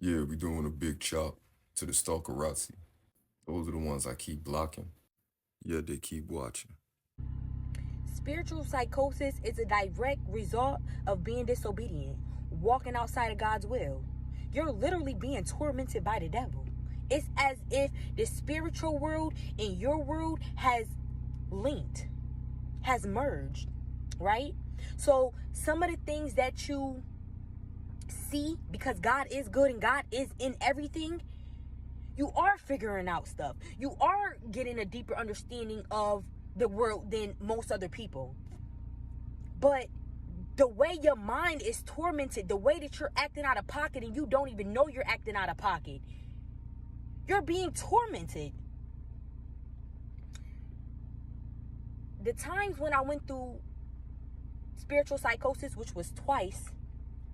Yeah, we doing a big chop to the stalkerazzi. Those are the ones I keep blocking. Yeah, they keep watching. Spiritual psychosis is a direct result of being disobedient, walking outside of God's will. You're literally being tormented by the devil. It's as if the spiritual world and your world has linked, has merged, right? So some of the things that you see, because God is good and God is in everything, you are figuring out stuff. You are getting a deeper understanding of the world than most other people. But the way your mind is tormented, the way that you're acting out of pocket and you don't even know you're acting out of pocket, you're being tormented. The times when I went through spiritual psychosis, which was twice,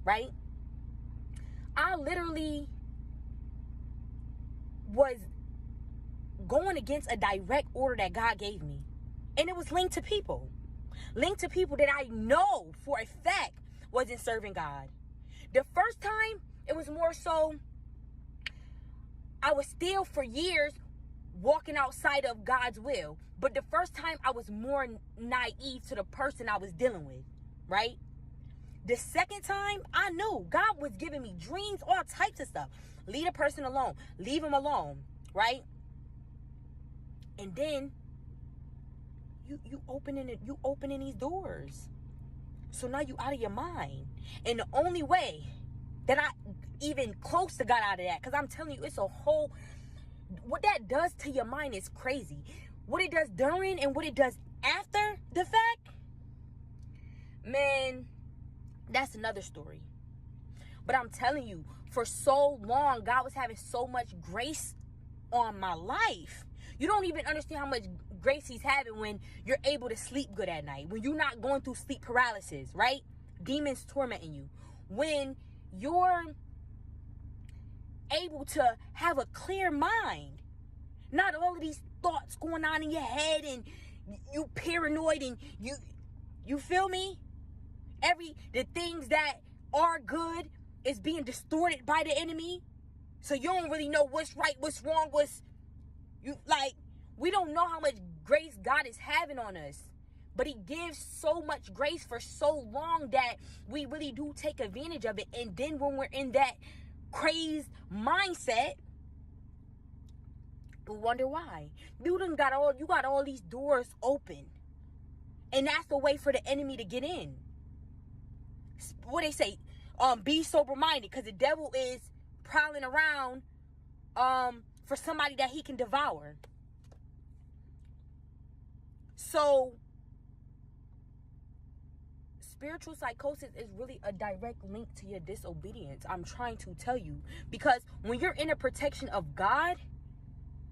right? I literally was going against a direct order that God gave me. And it was linked to people. Linked to people that I know for a fact wasn't serving God. The first time, it was more so, I was still for years walking outside of God's will. But the first time, I was more naive to the person I was dealing with, right? The second time, I knew God was giving me dreams, all types of stuff. Leave a person alone. Leave him alone, right? And then you opening these doors. So now you out of your mind. And the only way that I even close to got out of that, because I'm telling you, it's a whole, what that does to your mind is crazy. What it does during and what it does after the fact, man, that's another story. But I'm telling you, for so long, God was having so much grace on my life. You don't even understand how much grace he's having when you're able to sleep good at night, when you're not going through sleep paralysis, right? Demons tormenting you, when you're able to have a clear mind, not all of these thoughts going on in your head and you paranoid and you feel me? The things that are good is being distorted by the enemy. So you don't really know what's right, what's wrong, we don't know how much grace God is having on us. But he gives so much grace for so long that we really do take advantage of it. And then when we're in that crazed mindset, we wonder why. You got all these doors open. And that's the way for the enemy to get in. What they say, be sober minded, because the devil is prowling around for somebody that he can devour. So spiritual psychosis is really a direct link to your disobedience. I'm trying to tell you, because when you're in a protection of God,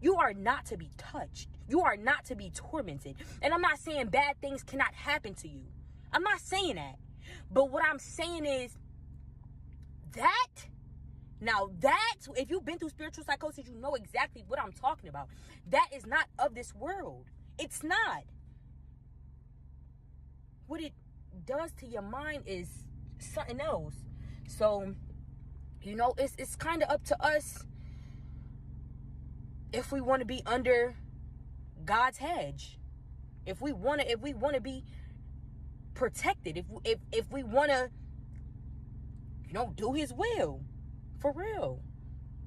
you are not to be touched. You are not to be tormented. And I'm not saying bad things cannot happen to you. I'm not saying that. But what I'm saying is if you've been through spiritual psychosis, you know exactly what I'm talking about. That is not of this world. It's not. What it does to your mind is something else. So, it's kind of up to us if we want to be under God's hedge. If we want to be protected, if we want to do his will. For real.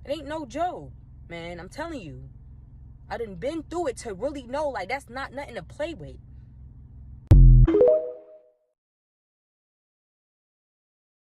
It ain't no joke, man. I'm telling you. I done been through it to really know, that's not nothing to play with.